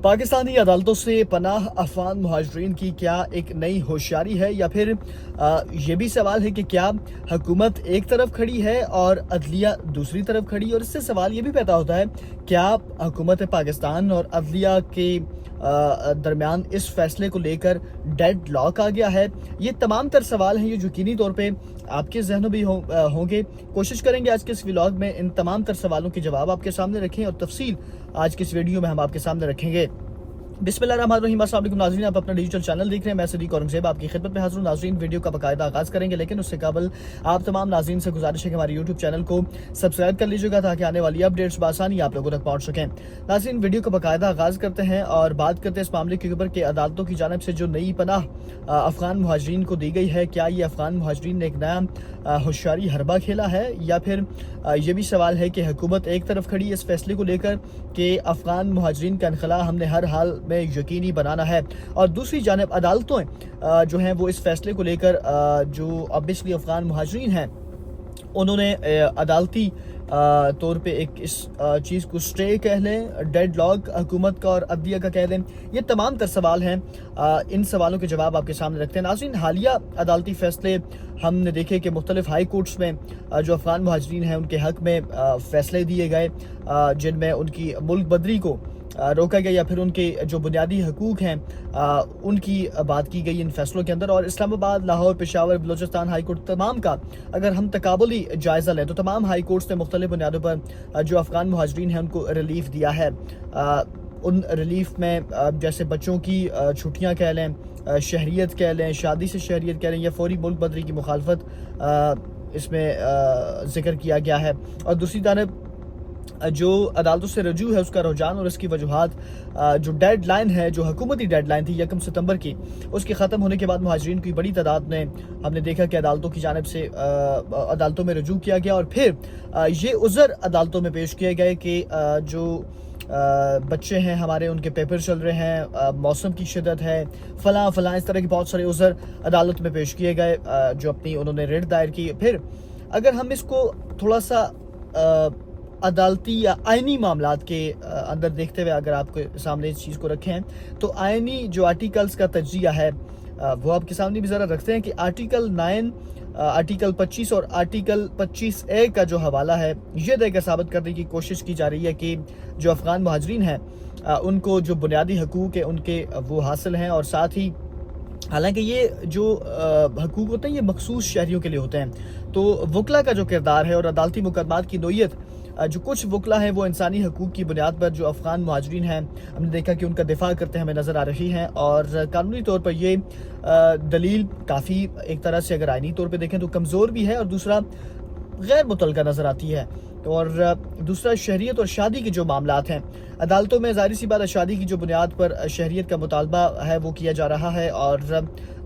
پاکستانی عدالتوں سے پناہ افغان مہاجرین کی کیا ایک نئی ہوشیاری ہے، یا پھر یہ بھی سوال ہے کہ کیا حکومت ایک طرف کھڑی ہے اور عدلیہ دوسری طرف کھڑی ہے؟ اور اس سے سوال یہ بھی پیدا ہوتا ہے، کیا حکومت پاکستان اور عدلیہ کے درمیان اس فیصلے کو لے کر ڈیڈ لاک آ گیا ہے؟ یہ تمام تر سوال ہیں، یہ یقینی طور پہ آپ کے ذہنوں بھی ہوں گے۔ کوشش کریں گے آج کے اس ولاگ میں ان تمام تر سوالوں کے جواب آپ کے سامنے رکھیں، اور تفصیل آج کے اس ویڈیو میں ہم آپ کے سامنے رکھیں گے۔ بسم اللہ الرحمن الرحیم۔ السلام علیکم ناظرین، آپ اپنا ڈیجیٹل چینل دیکھ رہے ہیں، میں صدیق اورنگزیب آپ کی خدمت میں حاضر ہوں۔ ناظرین، ویڈیو کا باقاعدہ آغاز کریں گے، لیکن اس سے قبل آپ تمام ناظرین سے گزارش ہے کہ ہمارے یوٹیوب چینل کو سبسکرائب کر لیجیے گا تاکہ آنے والی اپڈیٹس بآسانی آپ لوگوں تک پہنچ سکیں۔ ناظرین، ویڈیو کا باقاعدہ آغاز کرتے ہیں اور بات کرتے ہیں اس معاملے کے اوپر کہ عدالتوں کی جانب سے جو نئی پناہ افغان مہاجرین کو دی گئی ہے، کیا یہ افغان مہاجرین نے ایک نیا ہوشیاری حربہ کھیلا ہے، یا پھر یہ بھی سوال ہے کہ حکومت ایک طرف کھڑی ہے اس فیصلے کو لے کر کہ افغان مہاجرین کا انخلاء ہم نے ہر حال میں یقینی بنانا ہے، اور دوسری جانب عدالتوں جو ہیں وہ اس فیصلے کو لے کر جو obviously افغان مہاجرین ہیں انہوں نے عدالتی طور پہ ایک اس چیز کو سٹے کہہ لیں، ڈیڈ لاک حکومت کا اور عدلیہ کا کہہ لیں۔ یہ تمام تر سوال ہیں، ان سوالوں کے جواب آپ کے سامنے رکھتے ہیں۔ ناظرین، حالیہ عدالتی فیصلے ہم نے دیکھے کہ مختلف ہائی کورٹس میں جو افغان مہاجرین ہیں ان کے حق میں فیصلے دیے گئے، جن میں ان کی ملک بدری کو روکا گیا، یا پھر ان کے جو بنیادی حقوق ہیں ان کی بات کی گئی ان فیصلوں کے اندر۔ اور اسلام آباد، لاہور، پشاور، بلوچستان ہائی کورٹ تمام کا اگر ہم تقابلی جائزہ لیں تو تمام ہائی کورٹس نے مختلف بنیادوں پر جو افغان مہاجرین ہیں ان کو ریلیف دیا ہے۔ ان ریلیف میں جیسے بچوں کی چھٹیاں کہہ لیں، شہریت کہہ لیں، شادی سے شہریت کہہ لیں، یا فوری ملک بدری کی مخالفت اس میں ذکر کیا گیا ہے۔ اور دوسری جانب جو عدالتوں سے رجوع ہے اس کا رجحان اور اس کی وجوہات، جو ڈیڈ لائن ہے، جو حکومتی ڈیڈ لائن تھی 1 ستمبر کی، اس کے ختم ہونے کے بعد مہاجرین کی بڑی تعداد نے ہم نے دیکھا کہ عدالتوں کی جانب سے عدالتوں میں رجوع کیا گیا، اور پھر یہ عذر عدالتوں میں پیش کیے گئے کہ جو بچے ہیں ہمارے ان کے پیپر چل رہے ہیں، موسم کی شدت ہے، فلاں اس طرح کے بہت سارے عذر عدالت میں پیش کیے گئے جو اپنی انہوں نے ریٹ دائر کی۔ پھر اگر ہم اس کو تھوڑا سا عدالتی یا آئینی معاملات کے اندر دیکھتے ہوئے اگر آپ کے سامنے اس چیز کو رکھیں تو آئینی جو آرٹیکلز کا تجزیہ ہے وہ آپ کے سامنے بھی ذرا رکھتے ہیں کہ آرٹیکل 9، آرٹیکل 25 اور آرٹیکل 25A کا جو حوالہ ہے، یہ دے کر ثابت کرنے کی کوشش کی جا رہی ہے کہ جو افغان مہاجرین ہیں ان کو جو بنیادی حقوق ہیں ان کے وہ حاصل ہیں، اور ساتھ ہی حالانکہ یہ جو حقوق ہوتے ہیں یہ مخصوص شہریوں کے لیے ہوتے ہیں، تو وکلا کا جو کردار ہے اور عدالتی مقدمات کی نوعیت، جو کچھ وکلا ہیں وہ انسانی حقوق کی بنیاد پر جو افغان مہاجرین ہیں ہم نے دیکھا کہ ان کا دفاع کرتے ہمیں نظر آ رہی ہیں، اور قانونی طور پر یہ دلیل کافی ایک طرح سے اگر آئینی طور پہ دیکھیں تو کمزور بھی ہے، اور دوسرا غیر متعلقہ نظر آتی ہے۔ اور دوسرا شہریت اور شادی کے جو معاملات ہیں عدالتوں میں، ظاہر سی بات ہے شادی کی جو بنیاد پر شہریت کا مطالبہ ہے وہ کیا جا رہا ہے، اور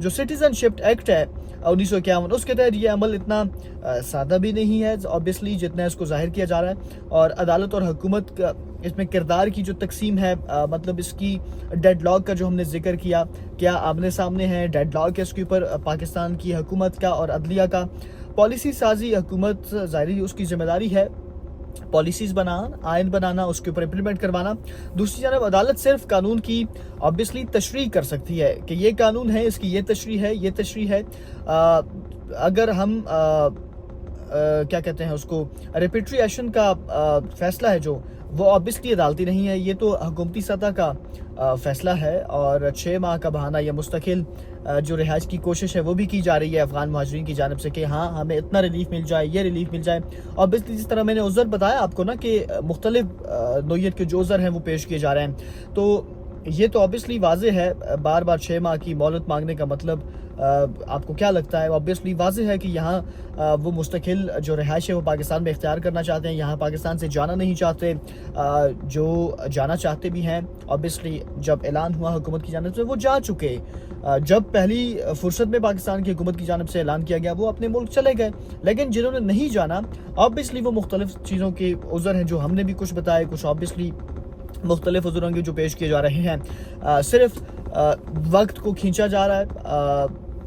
جو سٹیزن شپ ایکٹ ہے 1951 اس کے تحت یہ عمل اتنا سادہ بھی نہیں ہے obviously جتنا اس کو ظاہر کیا جا رہا ہے۔ اور عدالت اور حکومت کا اس میں کردار کی جو تقسیم ہے، مطلب اس کی ڈیڈ لاک کا جو ہم نے ذکر کیا آمنے سامنے ہے، ڈیڈ لاک ہے اس کے اوپر پاکستان کی حکومت کا اور عدلیہ کا۔ پالیسی سازی حکومت ظاہری اس کی ذمہ داری ہے، پالیسیز بنانا، آئین بنانا، اس کے اوپر امپلیمنٹ کروانا۔ دوسری جانب عدالت صرف قانون کی obviously تشریح کر سکتی ہے کہ یہ قانون ہے، اس کی یہ تشریح ہے۔ اگر ہم کیا کہتے ہیں اس کو ریپیٹریشن کا فیصلہ ہے جو وہ obviously عدالتی نہیں ہے، یہ تو حکومتی سطح کا فیصلہ ہے، اور 6 ماہ کا بہانہ یا مستقل جو رہائش کی کوشش ہے وہ بھی کی جا رہی ہے افغان مہاجرین کی جانب سے کہ ہاں ہمیں اتنا ریلیف مل جائے، یہ ریلیف مل جائے۔ اور جس طرح میں نے عذر بتایا آپ کو نا کہ مختلف نوعیت کے جو عذر ہیں وہ پیش کیے جا رہے ہیں، تو یہ تو obviously واضح ہے۔ بار 6 ماہ کی مہلت مانگنے کا مطلب آپ کو کیا لگتا ہے؟ obviously واضح ہے کہ یہاں وہ مستقل جو رہائش ہے وہ پاکستان میں اختیار کرنا چاہتے ہیں، یہاں پاکستان سے جانا نہیں چاہتے۔ جو جانا چاہتے بھی ہیں obviously جب اعلان ہوا حکومت کی جانب سے وہ جا چکے، جب پہلی فرصت میں پاکستان کی حکومت کی جانب سے اعلان کیا گیا وہ اپنے ملک چلے گئے، لیکن جنہوں نے نہیں جانا obviously وہ مختلف چیزوں کے عذر ہیں جو ہم نے بھی کچھ بتائے، کچھ obviously مختلف عذر ہوں گے جو پیش کیے جا رہے ہیں۔ صرف وقت کو کھینچا جا رہا ہے،